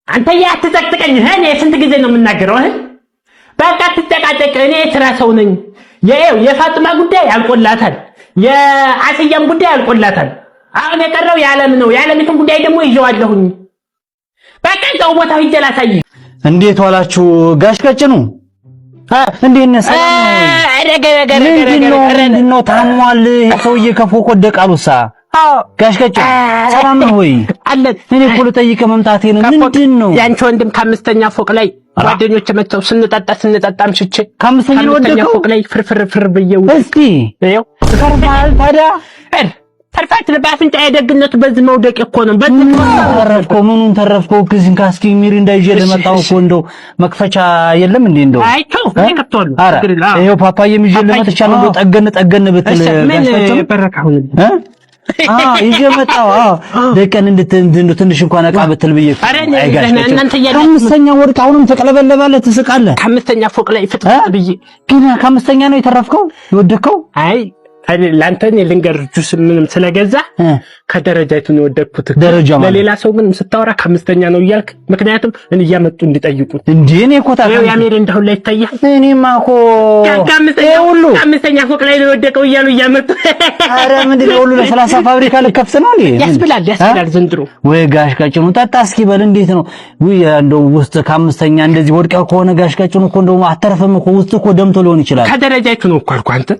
አንተ ያትጠቅጥቀኝ እኔ ስንት ጊዜ ነው የምናገረው? በቃ ትጠቃጠቅ። እኔ ስራ ሰው ነኝ። የፋጥማ ጉዳይ አልቆላታል፣ የአስያም ጉዳይ አልቆላታል። አሁን የቀረው የዓለም ነው። የዓለሚቱን ጉዳይ ደግሞ ይዤዋለሁኝ። በቃ እዛው ቦታው ሂጅ ላሳይ። እንዴት ዋላችሁ ጋሽ ቀጭኑ? እንዴት ነህ? ሰላም ነው? ታሟል ሰውዬ ከፎቅ ወደቀ አሉሳ። ጋሽ ቀጭኑ ሰላም ነው ወይ? አለን። እኔ እኮ ልጠይቅህ መምጣቴ ነው። ምንድን ነው ያንቺ ወንድም ከአምስተኛ ፎቅ ላይ ጓደኞች መተው ስንጠጣም ሽቼ ከአምስተኛ ወደቀው ፎቅ ላይ ፍርፍር ብየው እስቲ ይኸው ተርፋል። ታዲያ ተርፋት ለባፍንጫ የደግነቱ በዚህ መውደቅ እኮ ነው። በዚህ ተረፍከው። ምኑን ተረፍከው? ከዚህን ካስኪ ሚሪ እንዳይዤ ለመጣው እኮ እንደው መክፈቻ የለም እንዴ? እንደው አይተው ከፍቷል። ይኸው ፓፓዬም ይዤ ለመጥቻለሁ። እንደው ጠገን ብትል ጋሽታቸው በረካው ይዤ መጣሁ። ደቀን ትንሽ እንኳን አቃ ብትል ብዬ ከአምስተኛ ወድቅ አሁንም ተቀለበለባለህ፣ ትስቃለህ። ከአምስተኛ ፎቅ ላይ ፍጥጥ ብዬ ግን ከአምስተኛ ነው የተረፍከው የወደቅከው? አይ ላንተን ልንገር ጁስ ምንም ስለገዛ ከደረጃይቱ ነው የወደቅኩት። ለሌላ ሰው ግን ስታወራ ከአምስተኛ ነው እያልክ ምክንያቱም እያመጡ እንዲጠይቁት እንዴ እኔ እኮ ታዲያ ያሜር እንደው ላይ ይታያል። እኔማ እኮ ከአምስተኛ ፎቅ ላይ ነው የወደቀው እያሉ እያመጡ ኧረ ምንድን ነው ሁሉ ለ30 ፋብሪካ ልከፍት ነው እንዴ? ያስብላል ዘንድሮ። ወይ ጋሽ ቀጭኑ ጠጣ እስኪ በል። እንዴት ነው ወይ እንደው ውስጥ ከአምስተኛ እንደዚህ ወድቀው ከሆነ ጋሽ ቀጭኑ እኮ እንደው አተረፈም እኮ ውስጥ እኮ ደምቶ ሊሆን ይችላል። ከደረጃይቱ ነው እኮ አልኩህ አንተ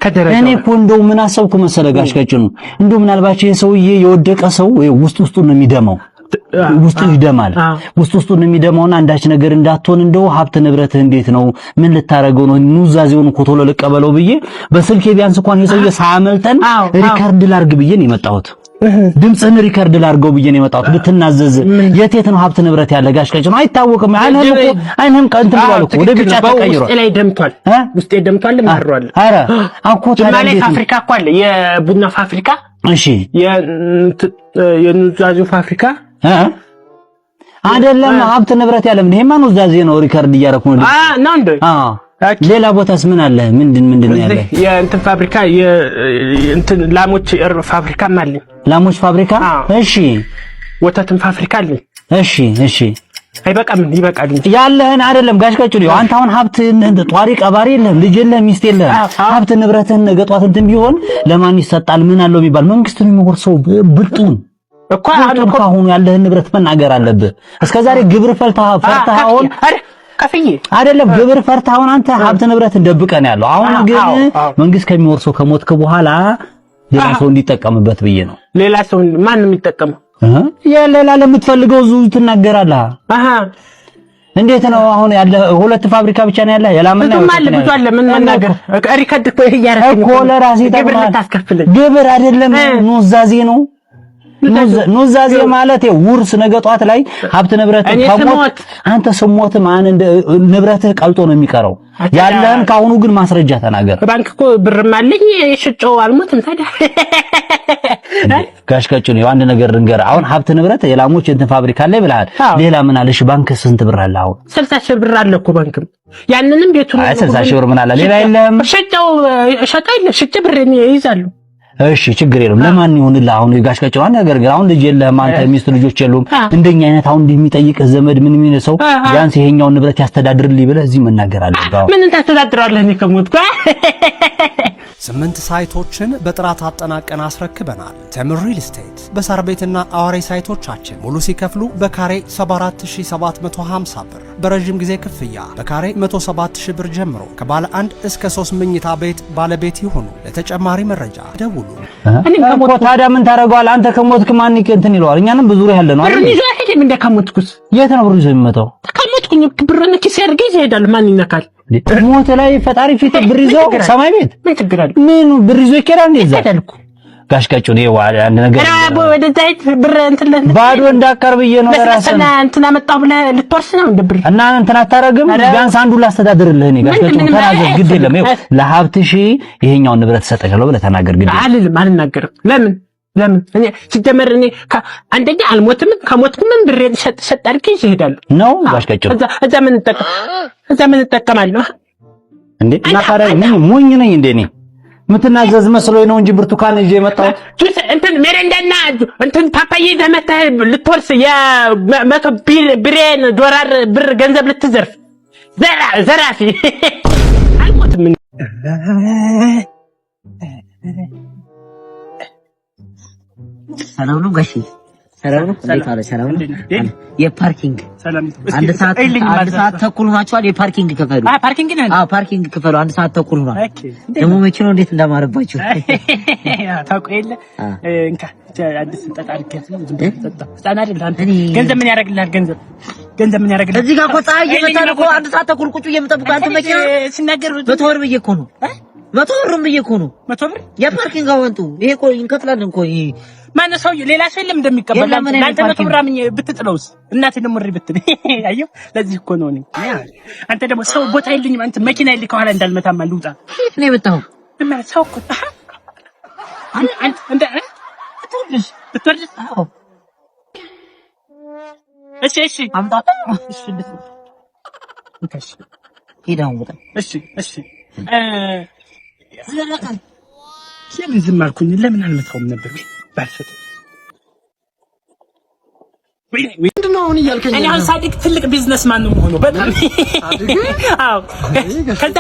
ከደረጃው እንደው ምን አሰብኩ መሰለህ ጋሽ ቀጭኑ፣ እንደው ምናልባት ይሄ ሰውዬ የወደቀ ሰው ውስጡን ነው የሚደማው። ውስጡ ይደማል። ውስጡ ነው የሚደማውና አንዳች ነገር እንዳትሆን እንደው ሀብት ንብረትህ እንዴት ነው ምን ልታረገው ነው? ኑዛዜውን እኮ ቶሎ ልቀበለው ብዬ በስልኬ ቢያንስ እንኳን የሰውዬ ሳያመልጠን ሪካርድ ላርግ ብዬ ነው የመጣሁት። ድምጽህን ሪካርድ ላርገው ብዬ ነው የመጣሁት። ብትናዘዝ የት ነው ሀብት ንብረት ያለ ጋሽ ቀጭኑ? አይታወቅም። አይንህም ቀንት ብሏል እኮ ወደ ቢጫ ተቀይሯል። ውስጤ ላይ ደምቷል። ውስጤ ደምቷል። ማሯል። ኧረ አንኮ ታዲያ ፋብሪካ እኮ አለ፣ የቡና ፋብሪካ። እሺ የኑዛዜው ፋብሪካ አይደለም ሀብት ንብረት ያለ ይሄማ ኑዛዜ ነው። ሪካርድ እያደረኩ ነው። ነው እንዴ? ሌላ ቦታስ ምን አለ? ምንድን ነው ያለ? የእንትን ፋብሪካ የእንትን ላሞች ፋብሪካ ማለት ላሞች ፋብሪካ። እሺ ወተትን ፋብሪካ አለ። እሺ አይበቃም? ይበቃል እንጂ ያለህን አይደለም ጋሽ ቀጭኑ። አንተ አሁን ሀብት ጧሪ ቀባሪ የለህም፣ ልጅ የለህም፣ ሚስት የለህም። ሀብት ንብረትህን ነገ ጧት እንትን ቢሆን ለማን ይሰጣል? ምን አለው የሚባል መንግስት ነው የሚወርሰው ብልጡን እኮ አሁን ያለህን ንብረት መናገር አለብህ። እስከዛሬ ግብር ፈርተሃውን ከፍዬ አይደለም ግብር ፈርተሃውን አንተ ሀብት ንብረት እንደብቀን ያለው። አሁን ግን መንግስት ከሚወርሰው ከሞትክ በኋላ ሌላ ሰው እንዲጠቀምበት ብዬ ነው። ሌላ ሰው ማን ነው የሚጠቀመው? ሌላ ለምትፈልገው ዙ ትናገራለህ። እንዴት ነው አሁን ያለ? ሁለት ፋብሪካ ብቻ ነው ያለ? የላምና ብዙ አለ። ምን መናገር ሪከርድ እኮ ያረከኝ እኮ ለራሴ ግብር ልታስከፍል። ግብር አይደለም ኑዛዜ ነው። ኑዛዜ ማለት ውርስ ነገ ጧት ላይ ሀብት ንብረት ከሞት አንተ ስሞት ማን ንብረትህ ቀልጦ ነው የሚቀረው። ያለህን ካሁኑ ግን ማስረጃ ተናገር። ባንክ እኮ ብርም አለኝ የሽጨው አልሞትም። ታዲያ ጋሽ ቀጭኑ አንድ ነገር ልንገርህ። አሁን ሀብት ንብረት የላሞች እንትን ፋብሪካ ላይ ብለሃል። ሌላ ምን አለሽ? ባንክ ስንት ብር አለ? አሁን 60 ሺህ ብር አለ እኮ ባንክም። ያንንም ቤቱን 60 ሺህ ብር ምን አለ? ሌላ የለም። ሽጨው ሽጨ ብሬን ይይዛሉ። እሺ ችግር የለም። ለማን ይሁንልህ? አሁን ጋሽ ቀጭኑ አንድ ነገር ግን አሁን ልጅ የለህም አንተ፣ ሚስት ልጆች የሉም። እንደኛ አይነት አሁን እንደሚጠይቅህ ዘመድ ምን የሚነሰው ቢያንስ ይሄኛውን ንብረት ያስተዳድርልኝ ብለህ እዚህ መናገር አለብህ። ምን ታስተዳድራለህ? እኔ ከሞትኩ 8 ሳይቶችን በጥራት አጠናቀን አስረክበናል። ተምር ሪል ስቴት በሳር ቤትና አዋሬ ሳይቶቻችን ሙሉ ሲከፍሉ በካሬ 74750 ብር፣ በረጅም ጊዜ ክፍያ በካሬ 107000 ብር ጀምሮ ከባለ 1 እስከ 3 መኝታ ቤት ባለቤት ይሁኑ። ለተጨማሪ መረጃ ደውሉ። እኔ ከሞት ታዲያ ምን ታደርገዋለህ? አንተ ከሞትክ ማን እንትን ይለዋል? እኛንም ብዙ ያለ ነው አይደል? ይዞ አይሄድም። እንደከሞትኩስ የት ነው ብሩ ይዞ የሚመጣው? ከሞትኩኝ ብሩን ኪስ ያርገኝ ይሄዳል። ማን ይነካል? ሞት ላይ ፈጣሪ ፊት ብር ይዞ ሰማይ ቤት ምን ችግር አለ? ምን ብር ይዞ ይከራል እንዴ? እዛ ጋሽ ቀጭኑ አንድ ነገር ወደ ዘይት ብር እንትን ባዶ እንዳቀርብዬ ነው ለራስህ እንትን አመጣው ብለህ ልትወርስ ነው እንደ ብር እና እንትን አታረግም። ቢያንስ አንዱን ላስተዳድርልህ እኔ ጋሽ ቀጭኑ ተናገር፣ ግድ የለም ለሀብትሽ ይሄኛውን ንብረት ሰጠሻለሁ ብለህ ተናገር። ግድ አልልም፣ አልናገርም። ለምን እኔ ሲጀመር እኔ አንደኛ አልሞትም፣ ከሞትኩም ብር ሰጥ አድርጌ ይሄዳል ነው ጋሽ ቀጭኑ። እዛ ምን ተጠቀማለሁ እንዴ? እና ታዲያ ሞኝ ነኝ እንዴ እኔ? ምትናዘዝ መስሎኝ ነው እንጂ ብርቱካን ይዤ መጣሁ። ጁስ እንትን ሜሬንዳና እንትን ፓፓዬ ዘመተህ ልትወርስ የ100 ቢሊዮን ዶላር ብር ገንዘብ ልትዘርፍ ዘራፊ አልሞትም። ሰላም ነው ጋሼ? ሰላም ነው። እንዴት አለ? ሰላም ነው። የፓርኪንግ አንድ ሰዓት ተኩል ሆኗል። የፓርኪንግ ክፈሉ። ፓርኪንግ ነው። ፓርኪንግ ክፈሉ። አንድ ሰዓት ተኩል ሆኗል። ደግሞ መኪናው እንዴት እንዳማረባችሁ ታውቁ የለ እንካ አዲስ ተጣጣ አድርገህ ህፃን አይደል አንተ። ገንዘብ ምን ያደርግልሃል? ገንዘብ ምን ያደርግልሃል? እዚህ ጋር እኮ ፀሐይ እየመታን እኮ አንድ ሰዓት ተኩል ቁጭ እየምጠብቀው አንተ መኪና ሲናገር 100 ብር ብዬሽ እኮ ነው። 100 ብር ብዬሽ እኮ ነው። 100 ብር የፓርኪንግ አወንቱ። ይሄ እኮ እንከፍላለን እኮ ይሄ ማነው ሰው ሌላ ሰው የለም እንደሚቀበል አንተ 100 ብር አምኜ ብትጥለውስ እናቴ ደግሞ እሪ ብትል አየሁ። ለዚህ እኮ ነው እኔ አንተ ደግሞ ሰው ቦታ የለኝም አንተ መኪና የለኝ ከኋላ እንዳልመታማ ልውጣ እኔ መጣሁ እና ሰው እኮ አንተ እንደ ብትወርድ አዎ እሺ አምጣ እሺ እንከሽ ሄዳው ወጣ እሺ ለምን ዝም አልኩኝ? ለምን አልመታውም ነበር ባልፈጥ ምንድነው አሁን እያልከኝ? እኔ አሁን ሳዲቅ ትልቅ ቢዝነስማን ነው የምሆነው። በጣም አዎ። ከዛ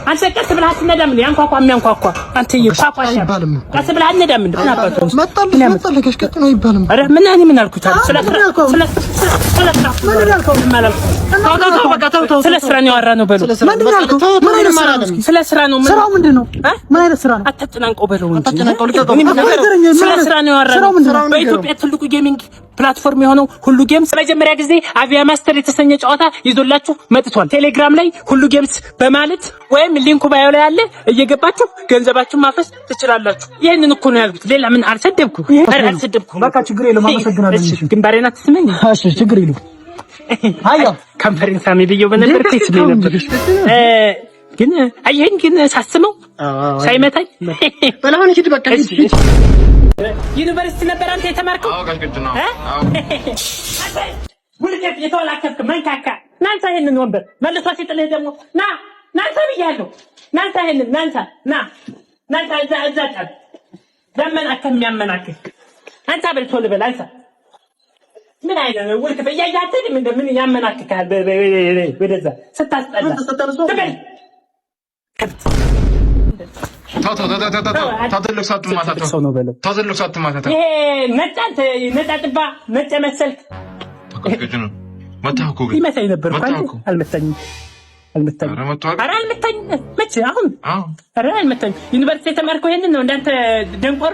አንተ ቀስ ብለህ አትነዳም እንዴ? አንኳኳ የሚያንኳኳ አንተ ይፋፋሻ ቀስ ብለህ አትነዳም እንዴ? አባቱ መጣልህ ከሽከጥ ነው ይባልም። አረ ምን አልኩት? ስለ ስራ ነው ያወራነው በለው። ምንድነው ያልከው? ምን አይነት ስራ ነው? ስለ ስራ ነው። ስራው ምንድነው? ምን አይነት ስራ ነው? አትጨናንቀው በለው እንጂ ስለ ስራ ነው ያወራነው። በኢትዮጵያ ትልቁ ጌሚንግ ፕላትፎርም የሆነው ሁሉ ጌምስ ለመጀመሪያ ጊዜ አቪያ ማስተር የተሰኘ ጨዋታ ይዞላችሁ መጥቷል። ቴሌግራም ላይ ሁሉ ጌምስ በማለት ወይም ሊንኩ ባዮ ላይ አለ፣ እየገባችሁ ገንዘባችሁን ማፈስ ትችላላችሁ። ይሄንን እኮ ነው ያልኩት። ሌላ ምን አልሰደብኩ። በቃ ችግር የለውም። አመሰግናለሁ። እሺ ግንባሬን አትስመኝ። እሺ ችግር የለውም። አያ ካምፓሪን ሳሚ ብየው በነበር ቴክስ ላይ ነበር ግን አየኸኝ ግን ሳስመው ሳይመታኝ በላሁን ሂድ በቃ ሂድ። ዩኒቨርሲቲ ነበር አንተ የተማርከው? አዎ ጋሽግድ ነው። አዎ ውልቀት የተወላከፍክ መንካካ ናንሳ ይሄንን ወንበር መልሶ ሲጥልህ ደግሞ ናንሳ ብያለሁ። ናንሳ ይሄንን ናንሳ እዛ ጫት ዘመናከ የሚያመናክህ አንተ በልቶ ልበል አንሳ። ምን አይነት ውልቀት በያያተን ምን ያመናክካል? ወደዛ ስታስጠላ ተበል ታትልቅ ሳትማታ ይሄ ነጫጥባ ነጭ መሰልክ መታህ እኮ ግን ይመታኝ ነበር እኮ አልመታኝም። ኧረ አልመታኝም። መቼ አሁን? ኧረ አልመታኝም። ዩኒቨርሲቲ የተማርከው ይሄንን ነው እንዳንተ ደንቆሮ